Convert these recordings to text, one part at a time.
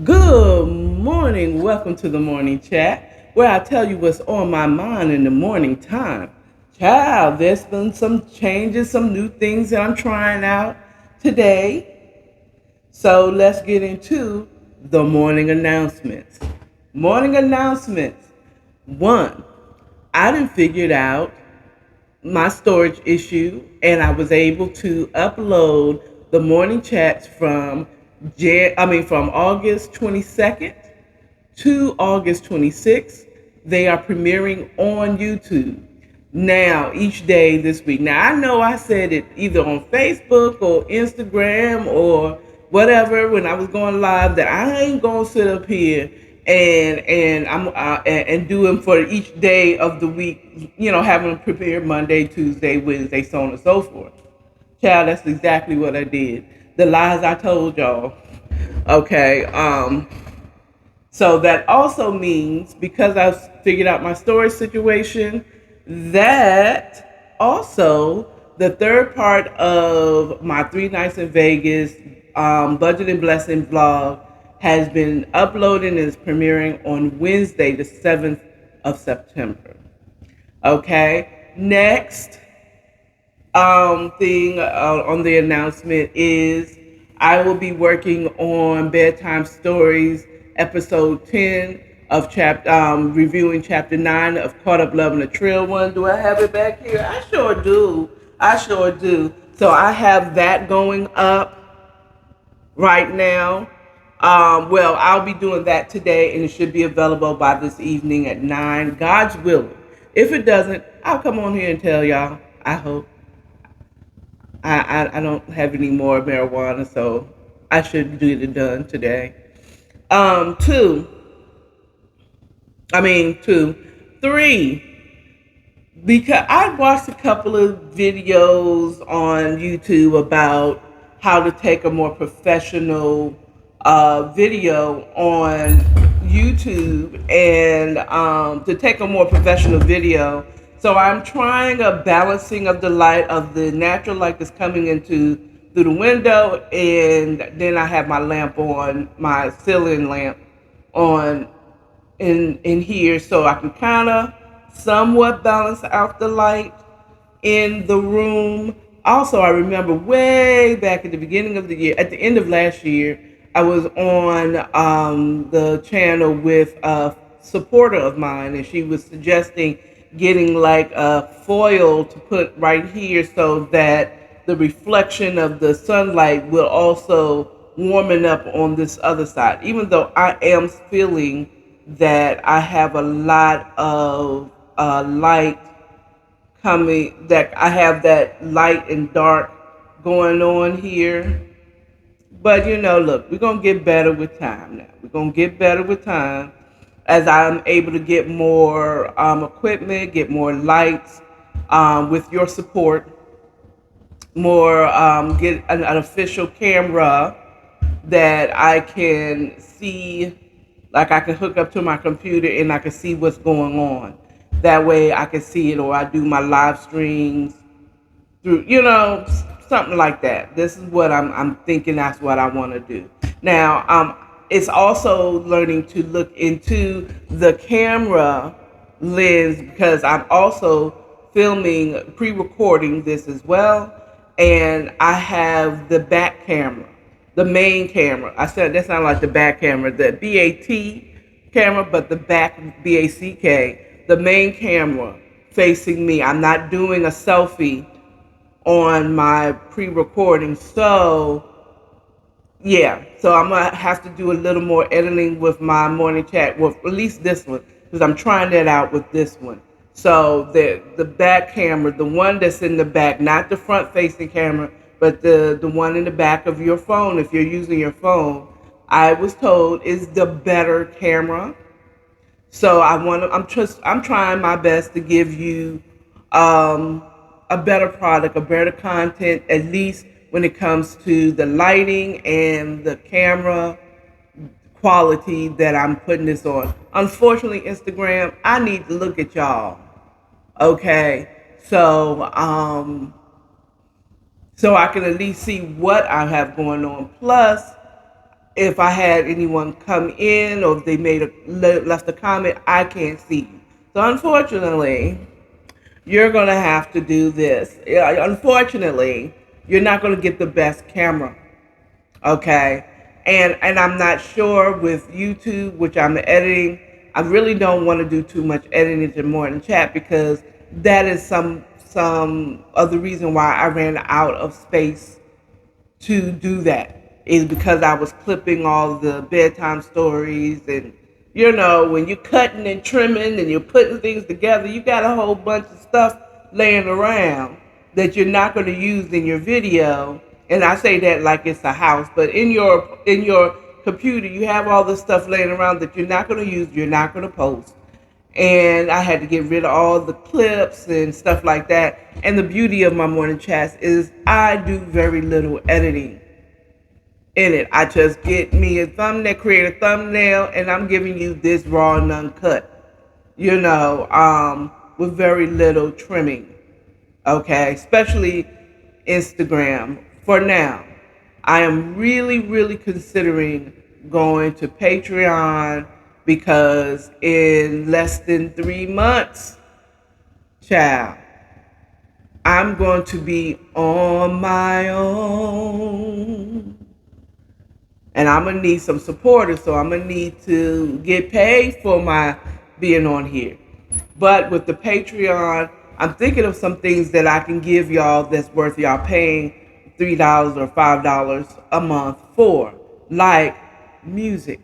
Good morning. Welcome to the morning chat where I tell you what's on my mind in the morning time. Child, there's been some changes, some new things that I'm trying out today. So let's get into the morning announcements. Morning announcements. One, I done figured out my storage issue and I was able to upload the morning chats from August 22nd to August 26th. They are premiering on YouTube now each day this week. Now I know I said it either on Facebook or Instagram or whatever when I was going live that I ain't gonna sit up here and do them for each day of the week. Having them prepared Monday, Tuesday, Wednesday, so on and so forth. Child, that's exactly what I did. The lies I told y'all. Okay. So that also means because I've figured out my storage situation, that also the third part of my 3 nights in Vegas budget and blessing vlog has been uploaded and is premiering on Wednesday, the 7th of September. Okay. Next thing on the announcement is I will be working on bedtime stories, episode 10 of reviewing chapter 9 of Caught Up Loving a Trail One. Do I have it back here? I sure do. I sure do. So I have that going up right now. Well, I'll be doing that today, and it should be available by this evening at 9. God's willing. If it doesn't, I'll come on here and tell y'all. I hope. I don't have any more marijuana, so I should get it done today. Two. Two. Three. Because I watched a couple of videos on YouTube about how to take a more professional video on YouTube and to take a more professional video. So I'm trying a balancing of the light of the natural light that's coming into through the window, and then I have my lamp on, my ceiling lamp on in here, so I can kind of somewhat balance out the light in the room. Also, I remember way back at the beginning of the year, at the end of last year, I was on the channel with a supporter of mine, and she was suggesting getting like a foil to put right here so that the reflection of the sunlight will also warming up on this other side. Even though I am feeling that I have a lot of light coming, that I have that light and dark going on here. But look, we're going to get better with time now. We're going to get better with time as I'm able to get more equipment, get more lights with your support, more get an official camera that I can see, like I can hook up to my computer and I can see what's going on. That way I can see it, or I do my live streams through, something like that. This is what I'm thinking. That's what I want to do. Now, it's also learning to look into the camera lens because I'm also filming, pre-recording this as well. And I have the back camera, the main camera. I said that sounded like the back camera, the BAT camera, but the back BACK, the main camera facing me. I'm not doing a selfie on my pre-recording. So yeah, so I'm gonna have to do a little more editing with my morning chat, well, at least this one, because I'm trying that out with this one. So the back camera, the one that's in the back, not the front facing camera, but the one in the back of your phone, if you're using your phone, I was told is the better camera. So I'm trying my best to give you a better product, a better content, at least when it comes to the lighting and the camera quality that I'm putting this on. Unfortunately, Instagram, I need to look at y'all. Okay. So I can at least see what I have going on. Plus, if I had anyone come in or if they left a comment, I can't see you. So unfortunately, you're going to have to do this. Yeah, unfortunately, you're not going to get the best camera. Okay. And I'm not sure with YouTube, which I'm editing. I really don't want to do too much editing to morning chat because that is some of the reason why I ran out of space to do that, is because I was clipping all the bedtime stories. And when you're cutting and trimming and you're putting things together, you got a whole bunch of stuff laying around that you're not going to use in your video. And I say that like it's a house, but in your computer you have all this stuff laying around that you're not going to use, you're not going to post. And I had to get rid of all the clips and stuff like that. And the beauty of my morning chats is I do very little editing in it. I just get me a thumbnail, create a thumbnail, and I'm giving you this raw and uncut, with very little trimming. Okay, especially Instagram. For now, I am really, really considering going to Patreon because in less than 3 months, child, I'm going to be on my own. And I'm going to need some supporters, so I'm going to need to get paid for my being on here. But with the Patreon, I'm thinking of some things that I can give y'all that's worth y'all paying $3 or $5 a month for, like music.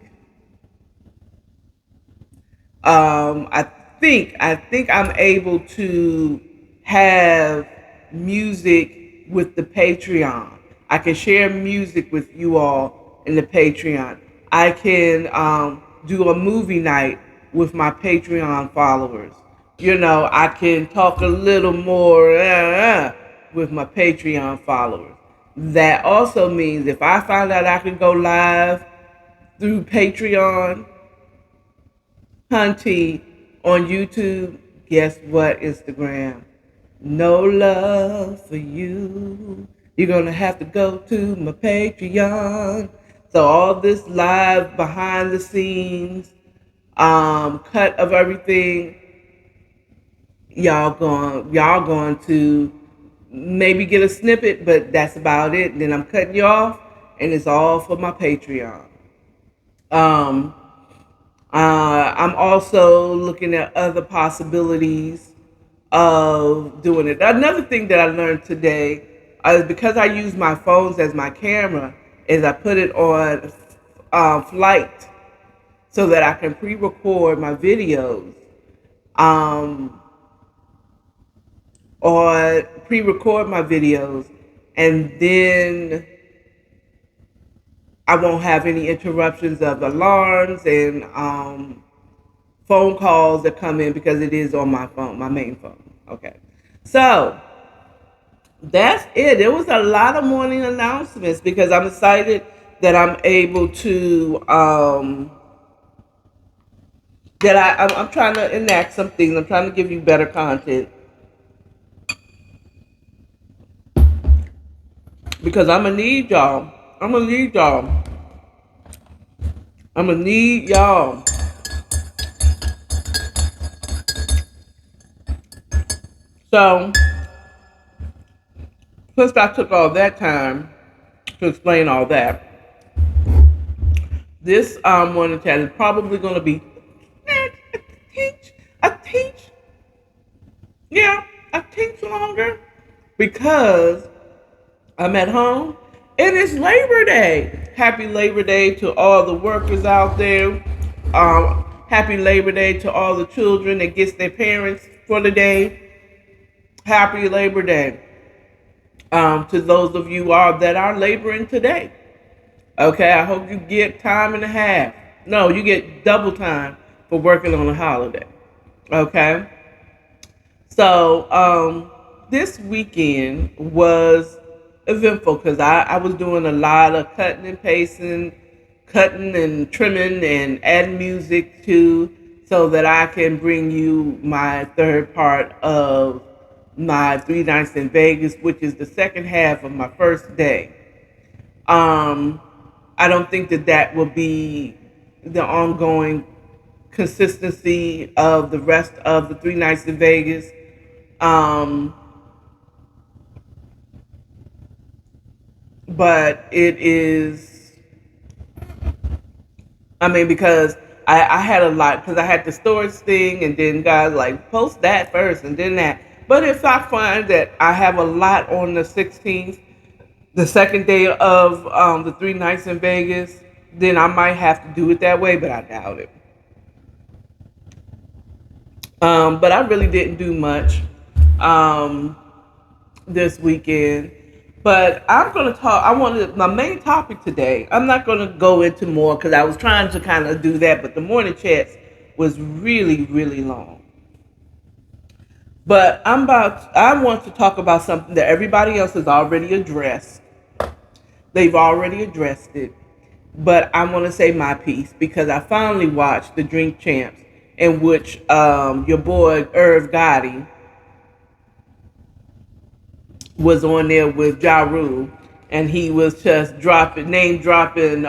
I think I'm able to have music with the Patreon. I can share music with you all in the Patreon. I can do a movie night with my Patreon followers. I can talk a little more with my Patreon followers. That also means if I find out I can go live through Patreon, Hunty, on YouTube, guess what, Instagram? No love for you. You're going to have to go to my Patreon. So all this live behind the scenes cut of everything, y'all going to maybe get a snippet, but that's about it. And then I'm cutting you off, and it's all for my Patreon. I'm also looking at other possibilities of doing it. Another thing that I learned today is because I use my phones as my camera, is I put it on flight so that I can pre-record my videos. Or pre-record my videos, and then I won't have any interruptions of alarms and phone calls that come in because it is on my phone, my main phone. Okay, so that's it. There was a lot of morning announcements because I'm excited that I'm able to I'm trying to enact some things. I'm trying to give you better content because I'm gonna need y'all. I'm gonna need y'all. I'm gonna need y'all. So, since I took all that time to explain all that, this morning chat is probably gonna be a teach, yeah, a teach longer because I'm at home. It is Labor Day. Happy Labor Day to all the workers out there. Happy Labor Day to all the children that gets their parents for the day. Happy Labor Day to those of you that are laboring today. Okay, I hope you get time and a half. No, you get double time for working on a holiday. Okay. So this weekend was eventful because I was doing a lot of cutting and pasting, cutting and trimming and adding music to, so that I can bring you my third part of my 3 nights in Vegas, which is the second half of my first day. I don't think that that will be the ongoing consistency of the rest of the 3 nights in Vegas. Um, but it is, I mean, because I had a lot, because I had the storage thing, and then guys like post that first and then that. But if I find that I have a lot on the 16th, the second day of the 3 nights in Vegas, then I might have to do it that way, but I doubt it. But I really didn't do much um, this weekend. But I'm going to talk. I wanted my main topic today. I'm not going to go into more because I was trying to kind of do that, but the morning chats was really, really long. But I want to talk about something that everybody else has already addressed. They've already addressed it. But I want to say my piece because I finally watched the Drink Champs, in which your boy Irv Gotti was on there with Ja Rule, and he was just name dropping,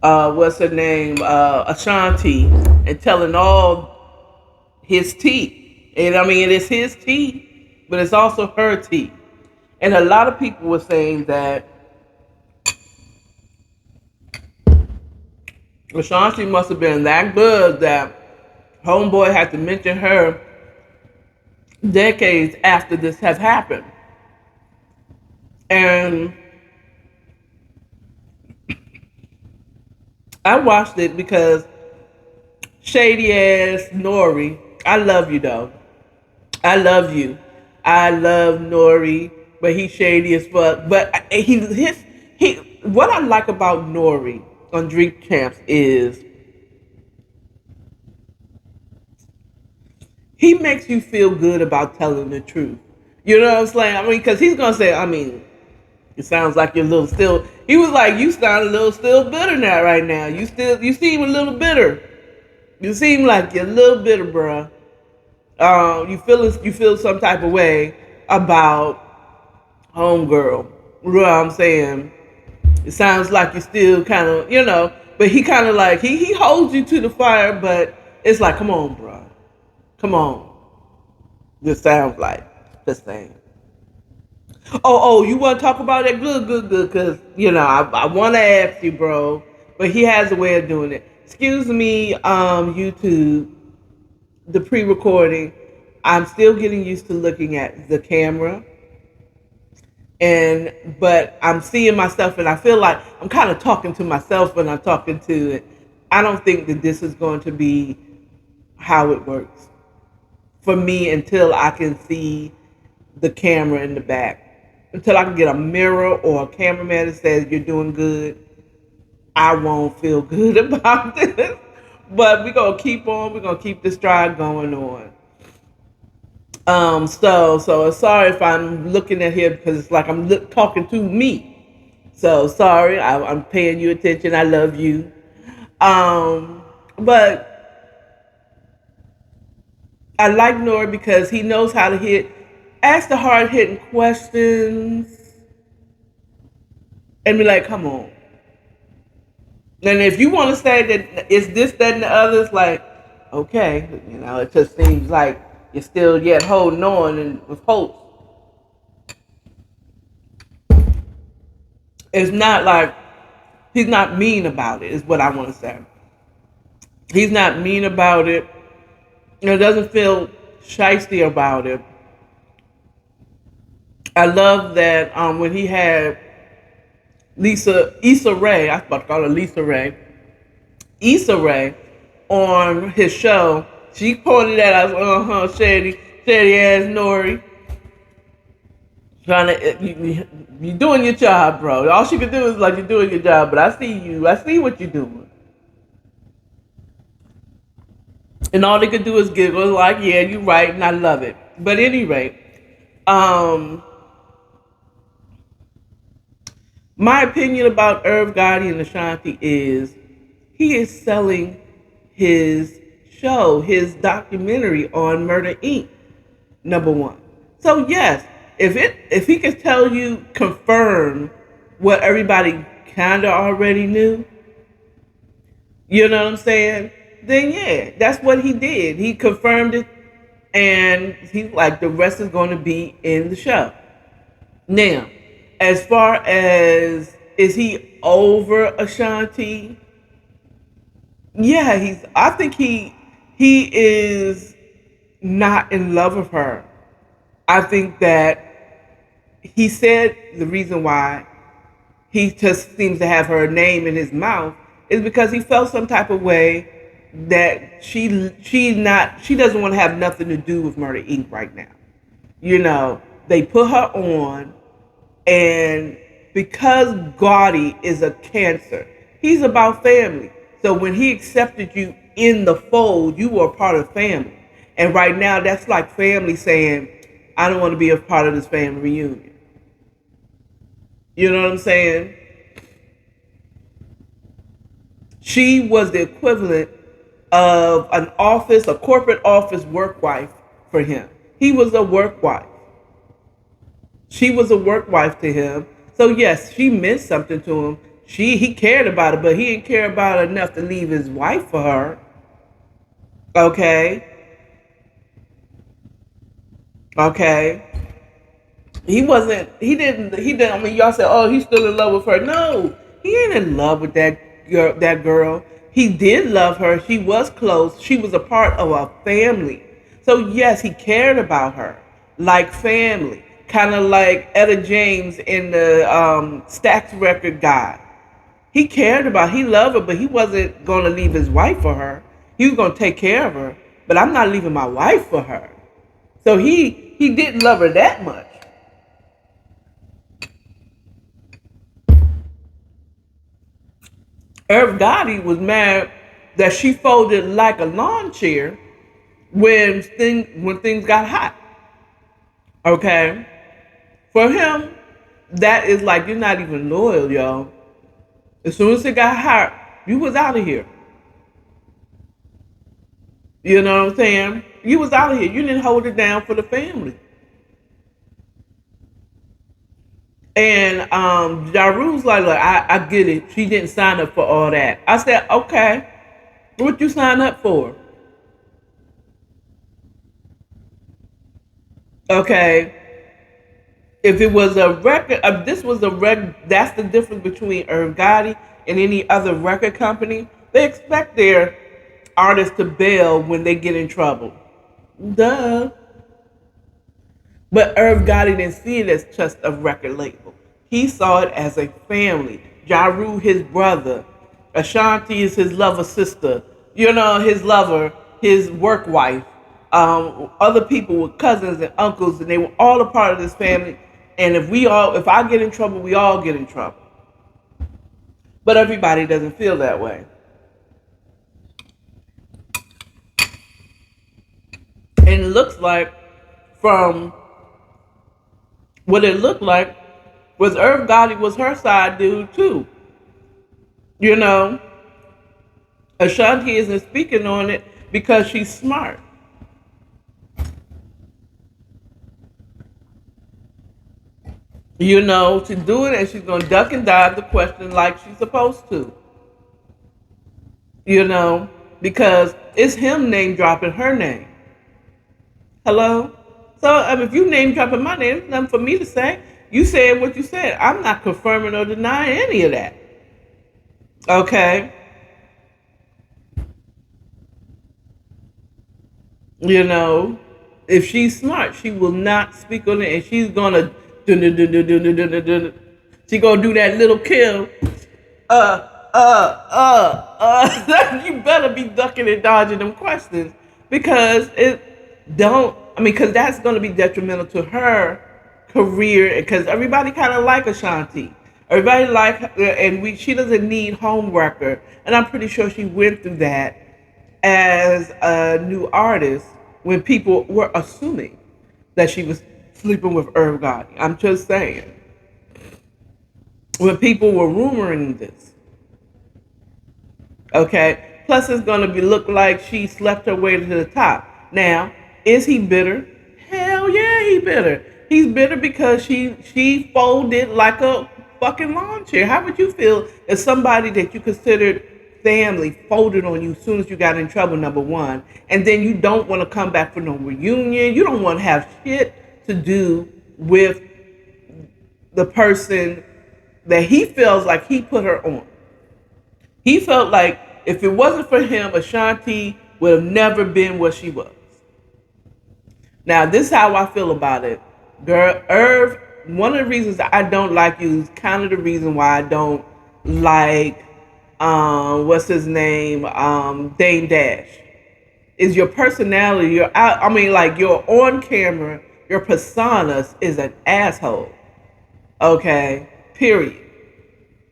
what's her name, Ashanti, and telling all his tea. And I mean, it's his tea, but it's also her tea. And a lot of people were saying that Ashanti must have been that good that Homeboy had to mention her decades after this has happened. And I watched it because shady ass Nori, I love you though. I love you. I love Nori, but he's shady as fuck. But he what I like about Nori on Drink Champs is he makes you feel good about telling the truth. You know what I'm saying? I mean, because he's gonna say, I mean, it sounds like you're a little still. He was like, you sound a little still bitter now, right now. You seem a little bitter. You seem like you're a little bitter, bruh. You feel some type of way about homegirl. You know what I'm saying? It sounds like you're still kind of, but he kind of like he holds you to the fire, but it's like, come on, bruh, come on. This sounds like this thing. You want to talk about that? Good, because I want to ask you, bro, but he has a way of doing it. Excuse me, YouTube, the pre-recording. I'm still getting used to looking at the camera, but I'm seeing myself, and I feel like I'm kind of talking to myself when I'm talking to it. I don't think that this is going to be how it works for me until I can see the camera in the back. Until I can get a mirror or a cameraman that says you're doing good, I won't feel good about this. But we're gonna keep on. We're gonna keep this stride going on. So sorry if I'm looking at here because it's like I'm talking to me. So sorry, I'm paying you attention. I love you. But I like Nora because he knows how to ask the hard hitting questions, and be like, come on. And if you want to say that it's this, that, and the other, it's like, okay, it just seems like you're still yet holding on and with hope. It's not like he's not mean about it, is what I want to say. He's not mean about it. It doesn't feel shisty about it. I love that when he had Issa Rae, I was about to call her Lisa Ray, Issa Rae on his show. She pointed at us, shady ass Nori. Trying to, you doing your job, bro. All she could do is like, you're doing your job, but I see you. I see what you're doing. And all they could do is giggle, like, yeah, you're right, and I love it. But at any rate, my opinion about Irv Gotti and Ashanti is he is selling his show, his documentary on Murder Inc. Number one. So yes, if he could tell you, confirm what everybody kind of already knew, you know what I'm saying? Then yeah, that's what he did. He confirmed it, and he's like, the rest is going to be in the show. Now, as far as is he over Ashanti? Yeah, he's. I think he is not in love with her. I think that he said the reason why he just seems to have her name in his mouth is because he felt some type of way that she doesn't want to have nothing to do with Murder Inc. right now. You know, they put her on, and because Gotti is a cancer, he's about family. So when he accepted you in the fold, you were a part of family. And right now, that's like family saying, I don't want to be a part of this family reunion. You know what I'm saying? She was the equivalent of a corporate office work wife for him. He was a work wife. She was a work wife to him. So yes, she meant something to him. He cared about her, but he didn't care about her enough to leave his wife for her. Okay. Okay. He didn't, I mean, y'all said, oh, he's still in love with her. No, he ain't in love with that girl. He did love her. She was close. She was a part of a family. So yes, he cared about her like family. Kind of like Etta James in the Stax record guy. He loved her, but he wasn't going to leave his wife for her. He was going to take care of her, but I'm not leaving my wife for her. So he didn't love her that much. Irv Gotti was mad that she folded like a lawn chair when things got hot. Okay? For him, that is like, you're not even loyal, yo. As soon as it got hot, you was out of here. You know what I'm saying? You was out of here. You didn't hold it down for the family. And Ja Rule's like, look, I get it. She didn't sign up for all that. I said, okay, what you sign up for? Okay. If it was a record, if this was a record, that's the difference between Irv Gotti and any other record company. They expect their artists to bail when they get in trouble. Duh. But Irv Gotti didn't see it as just a record label. He saw it as a family. Ja Rule, his brother. Ashanti is his lover sister. You know, his lover, his work wife. Other people were cousins and uncles, and they were all a part of this family. And if I get in trouble, we all get in trouble. But everybody doesn't feel that way. And it looks like, from what it looked like, was Irv Gotti was her side dude too. You know, Ashanti isn't speaking on it because she's smart. You know, to do it, and she's gonna duck and dive the question like she's supposed to. You know, because it's him name dropping her name. Hello? So if you name dropping my name, there's nothing for me to say. You said what you said. I'm not confirming or denying any of that. Okay? You know, if she's smart, she will not speak on it, and she's gonna she gonna do that little kill. You better be ducking and dodging them questions, because because that's gonna be detrimental to her career, because everybody kind of like Ashanti. Everybody like her, and she doesn't need homewrecker, and I'm pretty sure she went through that as a new artist when people were assuming that she was sleeping with Irv Gotti. I'm just saying. When people were rumoring this. Okay? Plus it's gonna look like she slept her way to the top. Now, is he bitter? Hell yeah, he bitter. He's bitter because she folded like a fucking lawn chair. How would you feel if somebody that you considered family folded on you as soon as you got in trouble, number one, and then you don't want to come back for no reunion? You don't want to have shit to do with the person that he feels like he put her on. He felt like if it wasn't for him, Ashanti would have never been what she was. Now, this is how I feel about it. Girl, Irv, one of the reasons I don't like you is kind of the reason why I don't like, what's his name, Dame Dash. Is your personality, your out, I mean, like your on camera, your personas is an asshole. Okay, period.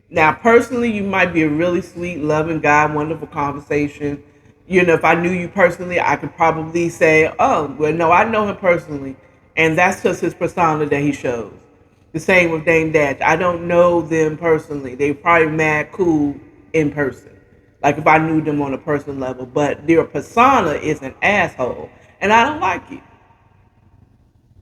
Now, personally, you might be a really sweet, loving guy, wonderful conversation. You know, if I knew you personally, I could probably say, oh, well, no, I know him personally. And that's just his persona that he shows. The same with Dame Dash. I don't know them personally. They probably mad cool in person. Like if I knew them on a personal level. But their persona is an asshole. And I don't like it.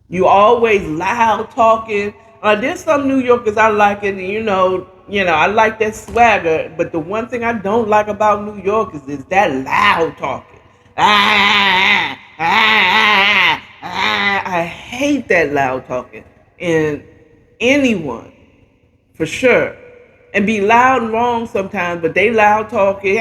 You always loud talking. There's some New Yorkers I like it, and I like that swagger. But the one thing I don't like about New Yorkers is that loud talking. I hate that loud talking in anyone, for sure. And be loud and wrong sometimes, but they loud talking.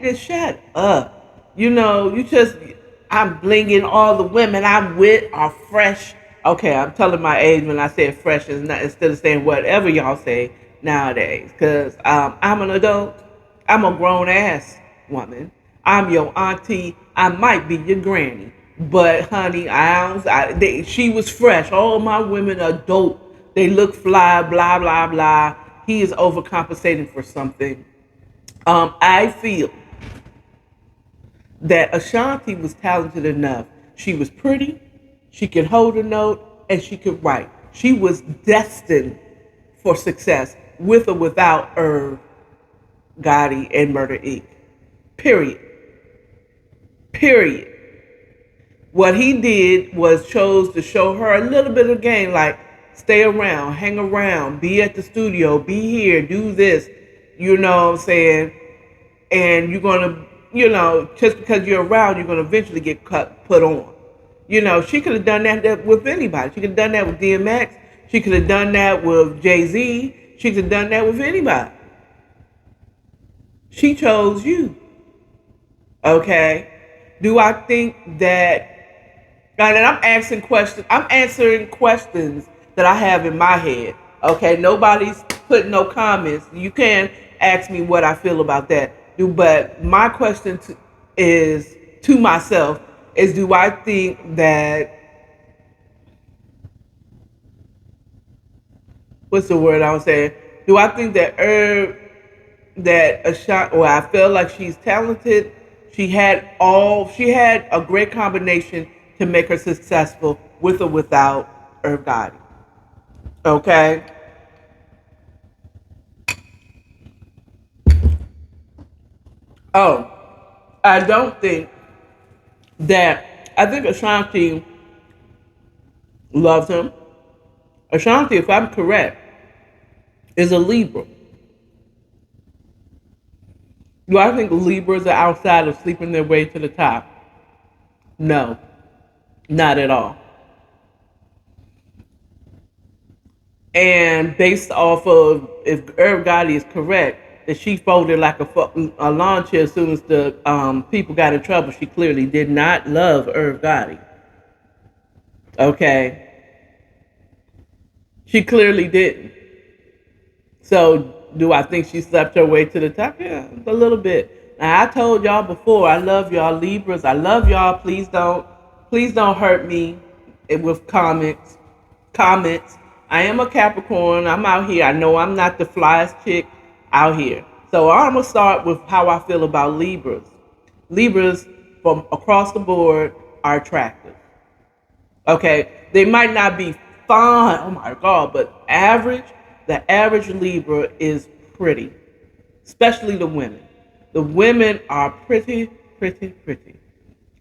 Just shut up. I'm blinging. All the women I'm with are fresh. Okay, I'm telling my age when I said fresh is not, instead of saying whatever y'all say nowadays. Because I'm an adult. I'm a grown ass woman. I'm your auntie. I might be your granny. But honey, she was fresh. All my women are dope. They look fly, blah, blah, blah. He is overcompensating for something. I feel that Ashanti was talented enough. She was pretty, she could hold a note, and she could write. She was destined for success with or without Irv, Gotti, and Murder Inc. Period. Period. What he did was chose to show her a little bit of game, like stay around, hang around, be at the studio, be here, do this, you know what I'm saying? And you're gonna, just because you're around, you're gonna eventually get put on. She could have done that with anybody. She could have done that with DMX. She could have done that with Jay-Z. She could have done that with anybody. She chose you. Okay? Do I think that, and I'm asking questions, I'm answering questions that I have in my head. Okay? Nobody's putting no comments. You can ask me what I feel about that. But my question is to myself is, do I think that, what's the word I was saying? Do I think that Ashanti, well, I feel like she's talented. She had a great combination to make her successful with or without Irv Gotti. Okay? Oh, I don't think I think Ashanti loves him. Ashanti, if I'm correct, is a Libra. Do I think Libras are outside of sleeping their way to the top? No, not at all. And based off of, if Irv Gotti is correct, that she folded like a lawn chair as soon as the people got in trouble, she clearly did not love Irv Gotti. Okay? She clearly didn't. So, do I think she slept her way to the top? Yeah, a little bit. Now, I told y'all before, I love y'all Libras. I love y'all. Please don't hurt me with comments. Comments. I am a Capricorn. I'm out here. I know I'm not the flyest chick out here. So I'm gonna start with how I feel about Libras. Libras from across the board are attractive. Okay, they might not be fine. Oh my God, but the average Libra is pretty, especially the women. The women are pretty, pretty, pretty.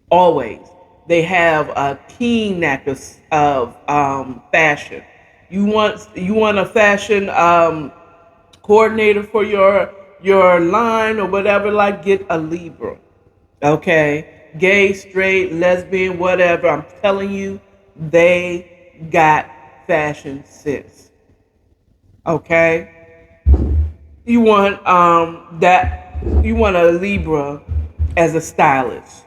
Always. They have a keen knack of fashion. You want a fashion coordinator for your line or whatever. Like, get a Libra. Okay, gay, straight, lesbian, whatever. I'm telling you, they got fashion sense. Okay, you want you want a Libra as a stylist.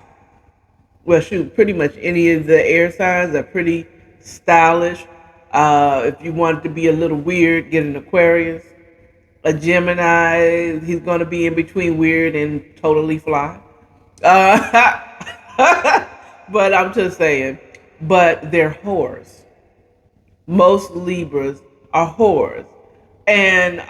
Well, shoot, pretty much any of the air signs are pretty stylish. If you want it to be a little weird, get an Aquarius. A Gemini, he's going to be in between weird and totally fly. But I'm just saying, but they're whores. Most Libras are whores. And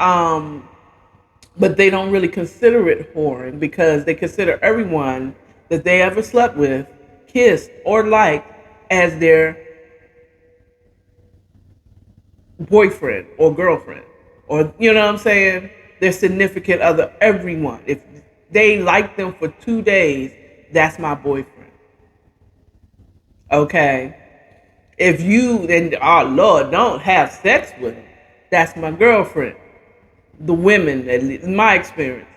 but they don't really consider it whoring because they consider everyone that they ever slept with, kissed, or liked as their boyfriend or girlfriend. Or, you know what I'm saying? Their significant other, everyone. If they like them for 2 days, that's my boyfriend. Okay? If you, and oh Lord, don't have sex with them, that's my girlfriend. The women, at least in my experience,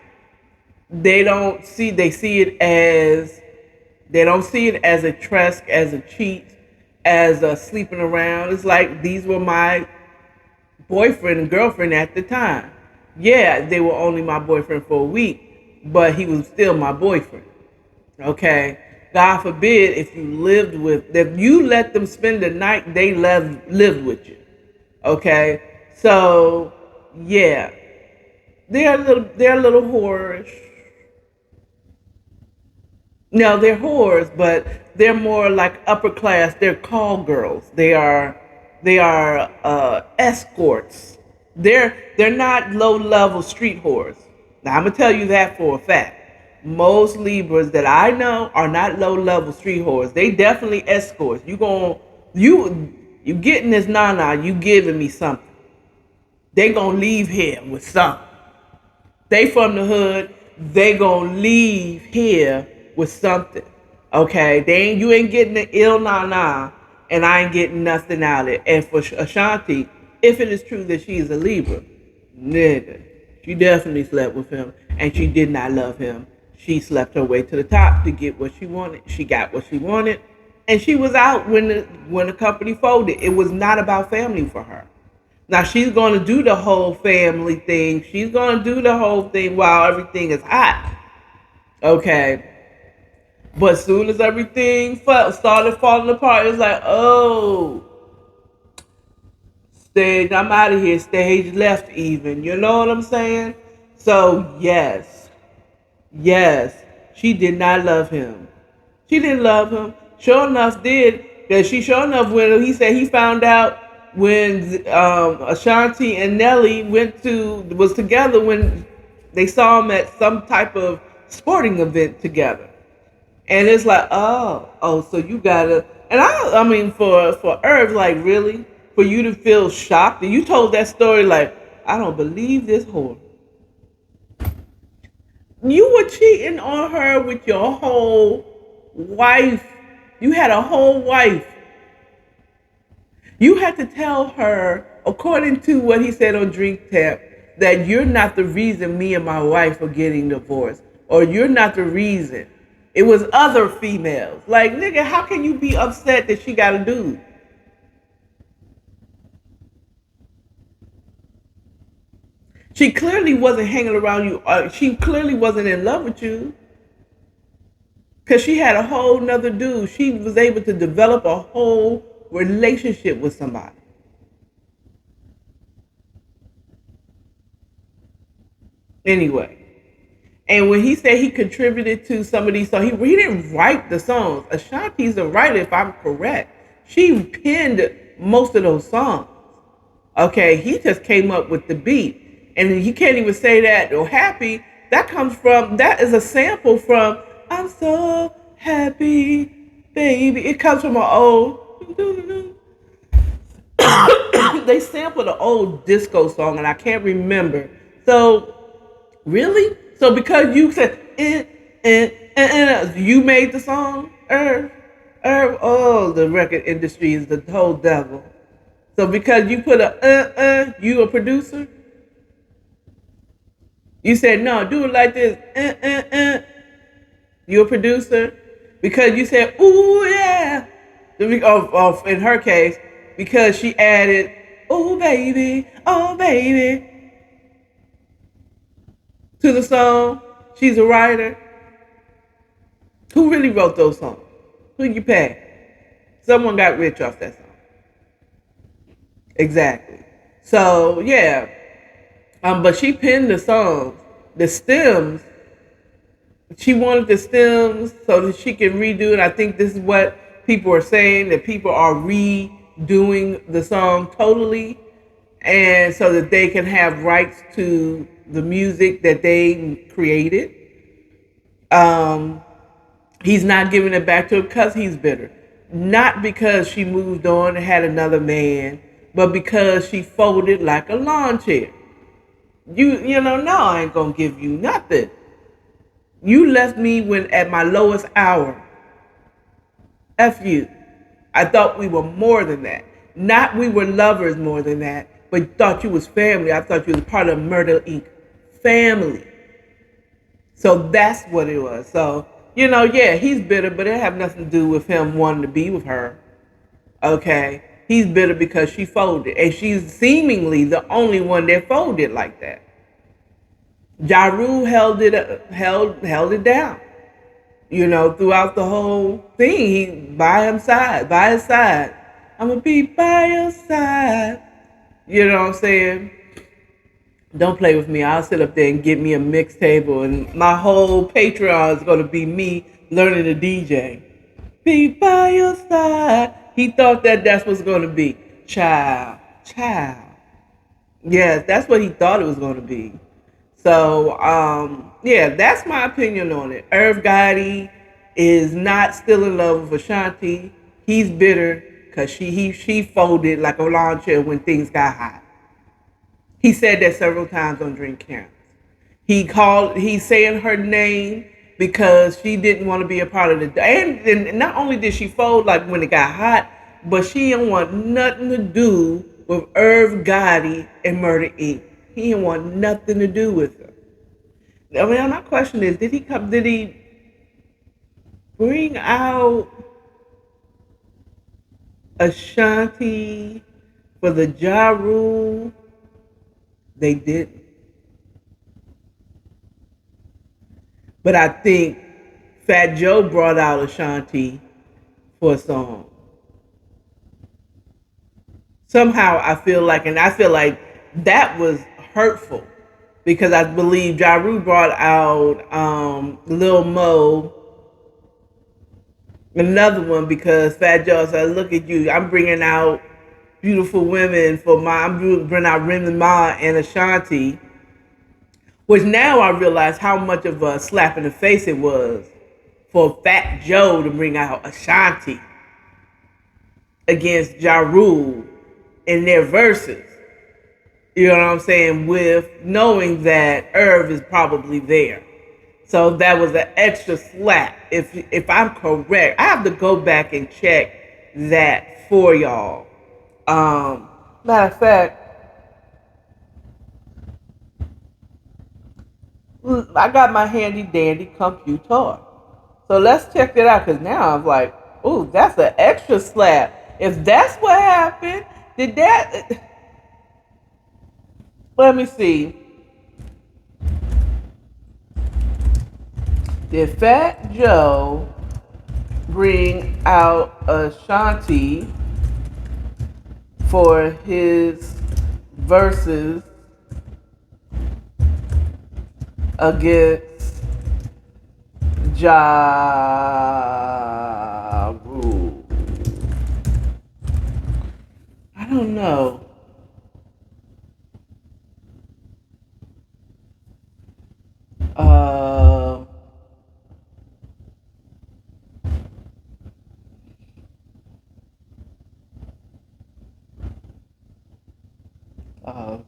they see it as, they don't see it as a trust, as a cheat, as a sleeping around. It's like these were my boyfriend and girlfriend at the time. Yeah, they were only my boyfriend for a week, but he was still my boyfriend. Okay? God forbid if you lived with, if you let them spend the night, they lived with you. Okay? So, yeah. They're a little whorish. No, they're whores, but they're more like upper class. They're call girls. They are escorts. They're not low level street whores. Now I'm gonna tell you that for a fact. Most Libras that I know are not low level street whores. They definitely escorts. You getting this nana, you giving me something. They gonna leave here with something. They from the hood, they gonna leave here with something. Okay, you ain't getting the ill na, and I ain't getting nothing out of it. And for Ashanti, if it is true that she is a Libra, nigga, she definitely slept with him, and she did not love him. She slept her way to the top to get what she wanted. She got what she wanted, and she was out when the company folded. It was not about family for her. Now she's going to do the whole family thing. She's going to do the whole thing while everything is hot. Okay. But as soon as everything started falling apart, it's like, oh, stage, I'm out of here. Stage left even. You know what I'm saying? So, yes, she did not love him. She didn't love him. Sure enough, did. Because she sure enough, when he said he found out when Ashanti and Nelly was together when they saw him at some type of sporting event together. And it's like, oh, so you gotta, and I mean, for Irv, like, really, for you to feel shocked, and you told that story like, I don't believe this whore. You were cheating on her with your whole wife. You had a whole wife. You had to tell her, according to what he said on Drink Tap, that you're not the reason me and my wife are getting divorced, or you're not the reason. It was other females. Like, nigga, how can you be upset that she got a dude? She clearly wasn't hanging around you. She clearly wasn't in love with you. Because she had a whole nother dude. She was able to develop a whole relationship with somebody. Anyway. And when he said he contributed to some of these songs, he didn't write the songs. Ashanti's a writer, if I'm correct. She penned most of those songs. Okay, he just came up with the beat. And you can't even say that or happy. That is a sample from I'm so happy, baby. It comes from an old, they sampled an old disco song and I can't remember. So, really? So because you said, you made the song, Earth? Oh, the record industry is the whole devil. So because you put a you a producer? You said no, do it like this. You a producer? Because you said, ooh yeah. In her case, because she added, oh baby, to the song. She's a writer. Who really wrote those songs? Who you pay? Someone got rich off that song. Exactly. So yeah, but she penned the songs. The stems, she wanted the stems so that she can redo it. I think this is what people are saying, that people are redoing the song totally, and so that they can have rights to the music that they created. Um, he's not giving it back to her because he's bitter. Not because she moved on and had another man, but because she folded like a lawn chair. No, I ain't gonna give you nothing. You left me when at my lowest hour. F you. I thought we were more than that. Not we were lovers more than that, but thought you was family. I thought you was part of Murder Inc. family. So that's what it was. So, yeah, he's bitter, but it have nothing to do with him wanting to be with her. Okay? He's bitter because she folded. And she's seemingly the only one that folded like that. Ja Rule held it down. Throughout the whole thing, he by his side. I'ma be by your side. You know what I'm saying? Don't play with me. I'll sit up there and get me a mix table, and my whole Patreon is gonna be me learning to DJ. Be by your side. He thought that that's what's gonna be. Child. Yes, that's what he thought it was gonna be. So, yeah, that's my opinion on it. Irv Gotti is not still in love with Ashanti. He's bitter because she folded like a lawn chair when things got hot. He said that several times on Drink Camps. He's saying her name because she didn't want to be a part of the, and not only did she fold like when it got hot, but she didn't want nothing to do with Irv Gotti and Murder Inc. He didn't want nothing to do with her. I mean, my question is, did he bring out Ashanti for the Ja Rule? They didn't. But I think Fat Joe brought out Ashanti for a song. Somehow I feel like that was hurtful because I believe Ja Rule brought out Lil Mo, another one, because Fat Joe said, "Look at you, I'm bringing out beautiful women I'm bringing out Remy Ma and Ashanti," which now I realize how much of a slap in the face it was for Fat Joe to bring out Ashanti against Ja Rule in their verses. You know what I'm saying? With knowing that Irv is probably there. So that was an extra slap. If I'm correct, I have to go back and check that for y'all. Matter of fact, I got my handy dandy computer. So let's check it out, because now I'm like, ooh, that's an extra slap. If that's what happened, did that? Let me see. Did Fat Joe bring out Ashanti for his verses against Ja Rule? I don't know. Uh, uh,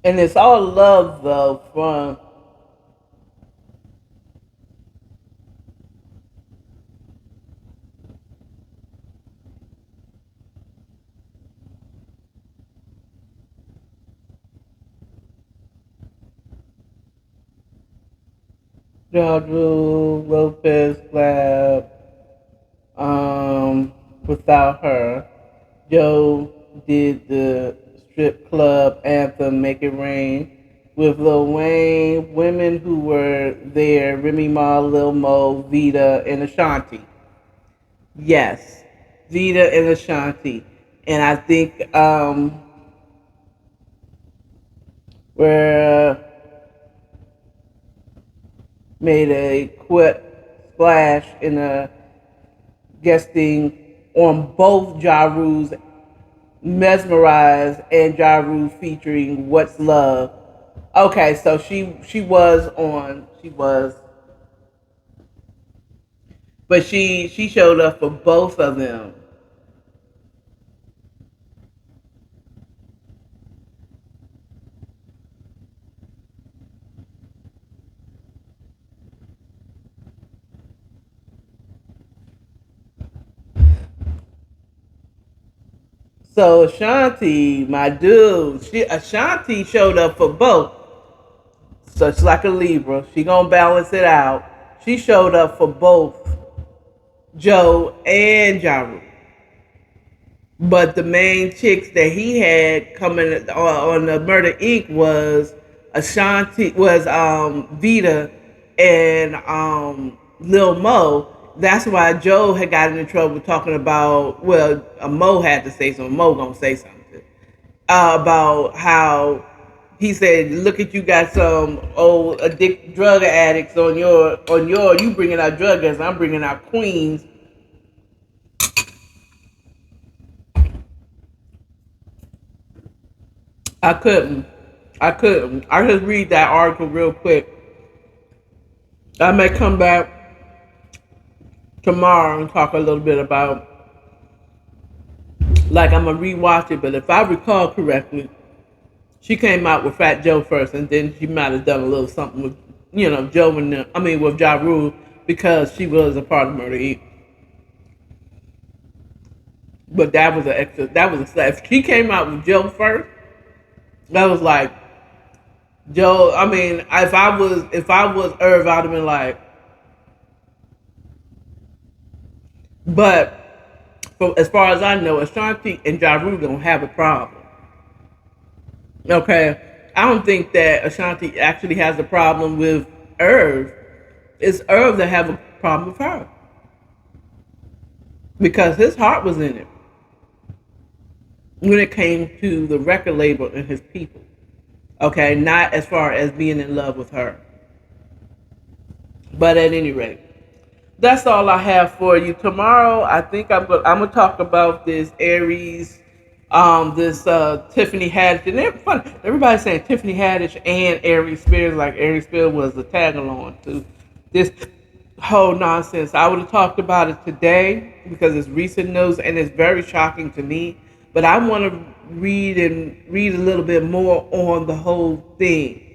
And it's all love though from Drew Lopez Lab. Without her, Joe did the strip club anthem "Make It Rain" with Lil Wayne. Women who were there: Remy Ma, Lil Mo, Vita, and Ashanti. Yes, Vita and Ashanti. And I think we're made a quick splash in a guesting on both Ja Rule's Mesmerized and Ja Rule featuring What's Love. Okay, so she was on, she was, but she showed up for both of them. So Ashanti, my dude, she Ashanti showed up for both. So she's like a Libra. She gonna balance it out. She showed up for both Joe and Ja Rule. But the main chicks that he had coming on the Murder Inc. was Ashanti, was Vita and Lil Mo. That's why Joe had gotten in trouble talking about. Well, Mo had to say something. Mo gonna say something about how he said, "Look at you, got some old addict drug addicts on your. You bringing out drug addicts. I'm bringing out queens." I couldn't. I couldn't. I just read that article real quick. I may come back tomorrow and talk a little bit about, like, I'm gonna rewatch it. But if I recall correctly, she came out with Fat Joe first, and then she might have done a little something with, Joe and them, I mean with Ja Rule, because she was a part of Murder Inc. But that was an extra. That was a slap. If she came out with Joe first, that was like Joe. I mean, if I was Irv, I'd have been like, but as far as I know, Ashanti and Ja Rule don't have a problem. Okay, I don't think that Ashanti actually has a problem with Irv. It's Irv that have a problem with her because his heart was in it when it came to the record label and his people. Okay, not as far as being in love with her. But at any rate, that's all I have for you. Tomorrow, I think I'm gonna talk about this Aries, this Tiffany Haddish, and everybody's saying Tiffany Haddish and Aries Spears, like Aries Spears was the tag along to this whole nonsense. I would have talked about it today because it's recent news and it's very shocking to me. But I want to read a little bit more on the whole thing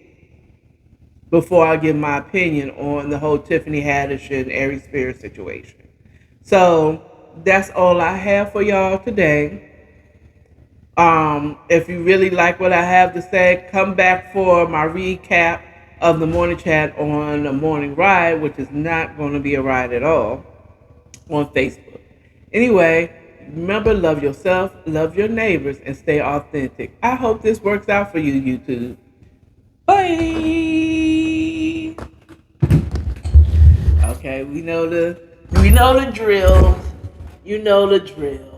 before I give my opinion on the whole Tiffany Haddish and Ari Spears situation. So that's all I have for y'all today. If you really like what I have to say, come back for my recap of the morning chat on the morning ride, which is not going to be a ride at all, on Facebook. Anyway, remember, love yourself, love your neighbors, and stay authentic. I hope this works out for you, YouTube. Bye. Okay, we know the drill. You know the drill.